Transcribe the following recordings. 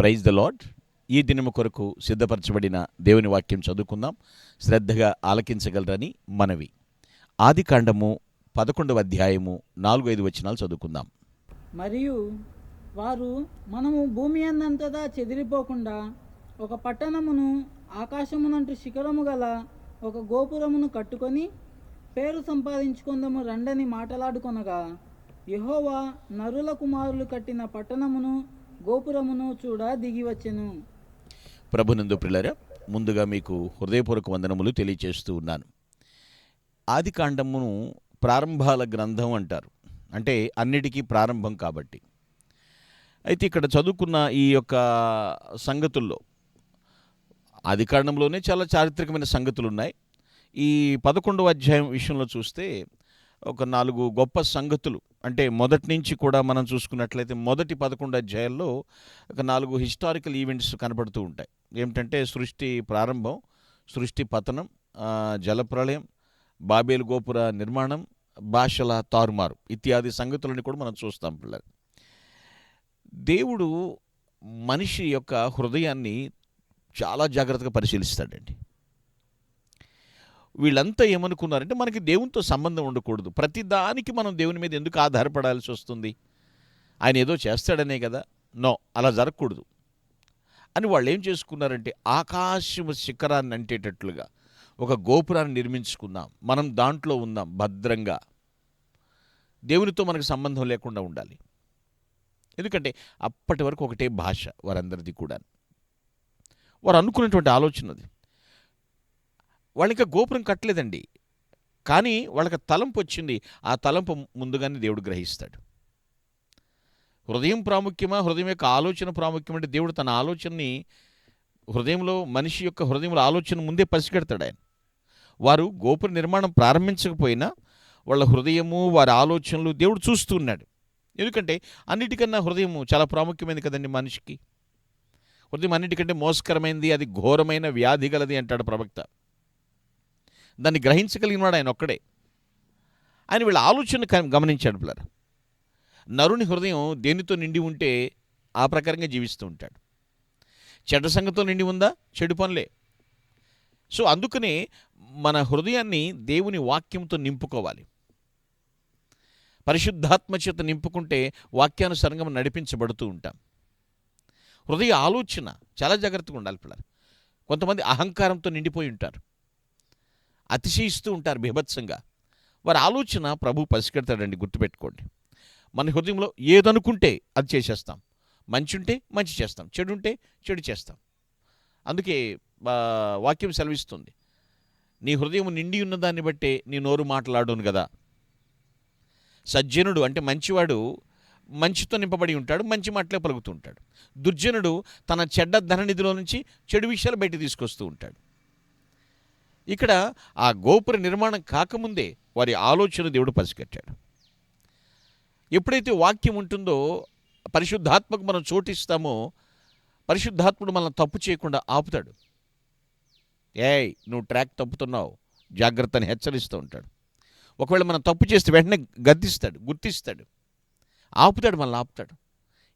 Praise the lord. ఈ దినము కొరకు సిద్ధపరచబడిన దేవుని వాక్యం చదువుకుందాం. శ్రద్ధగా ఆలకించగలరని మనవి. ఆదికాండము 11వ అధ్యాయము 4-5 వచనాలు చదువుకుందాం. మరియు వారు మనము భూమి అందంతటా చెదిరిపోకుండా ఒక పట్టణమును ఆకాశమునంటు శిఖరము గల ఒక గోపురమును కట్టుకొని పేరు సంపాదించుకుందాము రండని మాటలాడుకొనగా, యెహోవా నరుల కుమారులు కట్టిన పట్టణమును గోపురమును చూడ దిగివచ్చెను. ప్రభునందు ప్రియులారా, ముందుగా మీకు హృదయపూర్వక వందనములు తెలియచేస్తూ ఉన్నాను. ఆదికాండమును ప్రారంభాల గ్రంథం అంటారు, అంటే అన్నిటికీ ప్రారంభం కాబట్టి. అయితే ఇక్కడ చదువుకున్న ఈ యొక్క సంగతుల్లో ఆదికాండంలోనే చాలా చారిత్రకమైన సంగతులు ఉన్నాయి. ఈ 11వ అధ్యాయం విషయంలో చూస్తే ఒక 4 గొప్ప సంగతులు, అంటే మొదటి నుంచి కూడా మనం చూసుకున్నట్లయితే మొదటి 11 అధ్యాయాల్లో ఒక 4 హిస్టారికల్ ఈవెంట్స్ కనపడుతూ ఉంటాయి. ఏమిటంటే సృష్టి ప్రారంభం, సృష్టి పతనం, జలప్రళయం, బాబేలు గోపుర నిర్మాణం, భాషల తారుమారు ఇత్యాది సంగతులని కూడా మనం చూస్తాం పిల్లలు. దేవుడు మనిషి యొక్క హృదయాన్ని చాలా జాగ్రత్తగా పరిశీలిస్తాడండి. వీళ్ళంతా ఏమనుకున్నారంటే మనకి దేవునితో సంబంధం ఉండకూడదు, ప్రతిదానికి మనం దేవుని మీద ఎందుకు ఆధారపడాల్సి వస్తుంది, ఆయన ఏదో చేస్తాడనే కదా, నో, అలా జరగకూడదు అని వాళ్ళు ఏం చేసుకున్నారంటే ఆకాశము శిఖరాన్ని అంటేటట్లుగా ఒక గోపురాన్ని నిర్మించుకుందాం, మనం దాంట్లో ఉందాం భద్రంగా, దేవునితో మనకు సంబంధం లేకుండా ఉండాలి. ఎందుకంటే అప్పటి వరకు ఒకటే భాష వారందరిది కూడా. వారు అనుకున్నటువంటి ఆలోచన అది. వాళ్ళు ఇంకా గోపురం కట్టలేదండి, కానీ వాళ్ళకి తలంపు వచ్చింది. ఆ తలంపు ముందుగానే దేవుడు గ్రహిస్తాడు. హృదయం ప్రాముఖ్యమా, హృదయం యొక్క ఆలోచన ప్రాముఖ్యం అంటే దేవుడు తన ఆలోచనని హృదయంలో, మనిషి యొక్క హృదయంలో ఆలోచన ముందే పసిగడతాడు ఆయన. వారు గోపుర నిర్మాణం ప్రారంభించకపోయినా వాళ్ళ హృదయము, వారి ఆలోచనలు దేవుడు చూస్తూ ఉన్నాడు. ఎందుకంటే అన్నిటికన్నా హృదయము చాలా ప్రాముఖ్యమైనది కదండి మనిషికి. హృదయం అన్నిటికంటే మోసకరమైనది, అది ఘోరమైన వ్యాధి గలది అంటాడు ప్రవక్త. దాన్ని గ్రహించగలిగినవాడు ఆయన ఒక్కడే. ఆయన వీళ్ళ ఆలోచన గమనించాడు పిల్లలు. నరుని హృదయం దేనితో నిండి ఉంటే ఆ ప్రకారంగా జీవిస్తూ ఉంటాడు. చెడ్డ సంగతితో నిండి ఉందా, చెడు పనులే. సో అందుకనే మన హృదయాన్ని దేవుని వాక్యంతో నింపుకోవాలి. పరిశుద్ధాత్మ చేత నింపుకుంటే వాక్యానుసారంగా మనం నడిపించబడుతూ ఉంటాం. హృదయ ఆలోచన చాలా జాగ్రత్తగా ఉండాలి పిల్లలు. కొంతమంది అహంకారంతో నిండిపోయి ఉంటారు, అతిశయిస్తూ ఉంటారు బీభత్సంగా. వారి ఆలోచన ప్రభు పసిగడతాడండి, గుర్తుపెట్టుకోండి. మన హృదయంలో ఏదనుకుంటే అది చేసేస్తాం. మంచి ఉంటే మంచి చేస్తాం, చెడు ఉంటే చెడు చేస్తాం. అందుకే వాక్యం సెలవిస్తుంది, నీ హృదయం నిండి ఉన్నదాన్ని బట్టే నీ నోరు మాట్లాడును కదా. సజ్జనుడు అంటే మంచివాడు మంచితో నింపబడి ఉంటాడు, మంచి మాటలే పలుకుతూ ఉంటాడు. దుర్జనుడు తన చెడ్డ ధననిధిలో నుంచి చెడు విషయాలు బయట తీసుకొస్తూ ఉంటాడు. ఇక్కడ ఆ గోపుర నిర్మాణం కాకముందే వారి ఆలోచన దేవుడు పసిగట్టాడు. ఎప్పుడైతే వాక్యం ఉంటుందో, పరిశుద్ధాత్మకు మనం చోటిస్తామో, పరిశుద్ధాత్ముడు మనల్ని తప్పు చేయకుండా ఆపుతాడు. ఏయ్, నువ్వు ట్రాక్ తప్పుతున్నావు, జాగ్రత్త అని హెచ్చరిస్తూ ఉంటాడు. ఒకవేళ మనం తప్పు చేస్తే వెంటనే గద్దిస్తాడు, గుర్తిస్తాడు, ఆపుతాడు, మనల్ని ఆపుతాడు.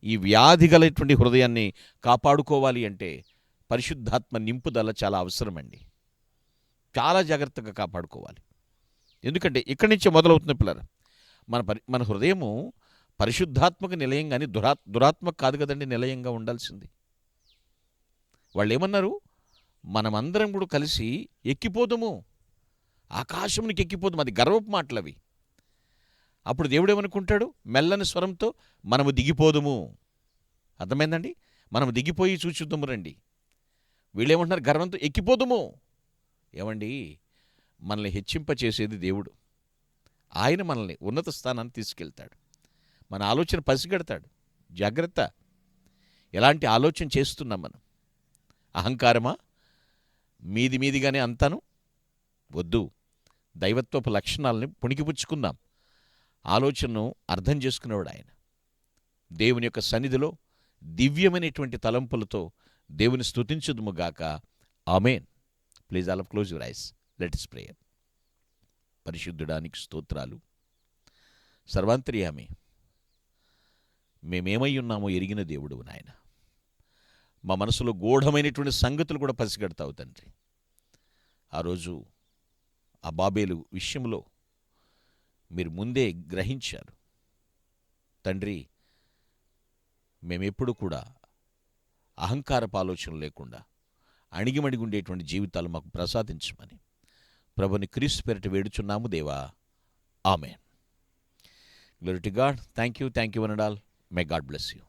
ఈ వ్యాధి గలటువంటి హృదయాన్ని కాపాడుకోవాలి అంటే పరిశుద్ధాత్మ నింపుదల చాలా అవసరమండి. చాలా జాగ్రత్తగా కాపాడుకోవాలి. ఎందుకంటే ఇక్కడి నుంచే మొదలవుతున్న పిల్లలు. మన హృదయము పరిశుద్ధాత్మక నిలయం, కానీ దురాత్మక కాదు కదండి నిలయంగా ఉండాల్సింది. వాళ్ళు ఏమన్నారు, మనమందరం కూడా కలిసి ఎక్కిపోదాము, ఆకాశమునికి ఎక్కిపోదాము. అది గర్వపు మాటలు అవి. అప్పుడు దేవుడు ఏమనుకుంటాడు, మెల్లని స్వరంతో మనము దిగిపోదుము. అర్థమైందండి? మనము దిగిపోయి చూచుద్దాము రండి. వీళ్ళేమంటున్నారు, గర్వంతో ఎక్కిపోదుము. ఏమండి, మనల్ని హెచ్చింపచేసేది దేవుడు. ఆయన మనల్ని ఉన్నత స్థానాన్ని తీసుకెళ్తాడు. మన ఆలోచన పసిగడతాడు. జాగ్రత్త, ఎలాంటి ఆలోచన చేస్తున్నాం మనం? అహంకారమా, మీదిగానే అంతాను? వద్దు. దైవత్వపు లక్షణాలని పుణికిపుచ్చుకుందాం. ఆలోచనను అర్థం చేసుకునేవాడు ఆయన. దేవుని యొక్క సన్నిధిలో దివ్యమైనటువంటి తలంపులతో దేవుని స్తుతించుదుముగాక. ఆమేన్. Please all close your eyes, let us pray. పరిశుద్ధుడానికి స్తోత్రాలు. సర్వాంతర్యామి, మేమేమై ఉన్నామో ఎరిగిన దేవుడు నాయన. మా మనసులో గూఢమైనటువంటి సంగతులు కూడా పసిగడతావు తండ్రి. ఆ రోజు ఆ బాబేలు విషయంలో మీరు ముందే గ్రహించారు తండ్రి. మేమెప్పుడు కూడా అహంకారపు ఆలోచన లేకుండా అణిగిమణిగి ఉండేటువంటి జీవితాలు మాకు ప్రసాదించమని ప్రభుని క్రీస్తు పేరిట వేడుచున్నాము దేవా. ఆమేన్. Glory to God. Thank you one and all. May God bless you.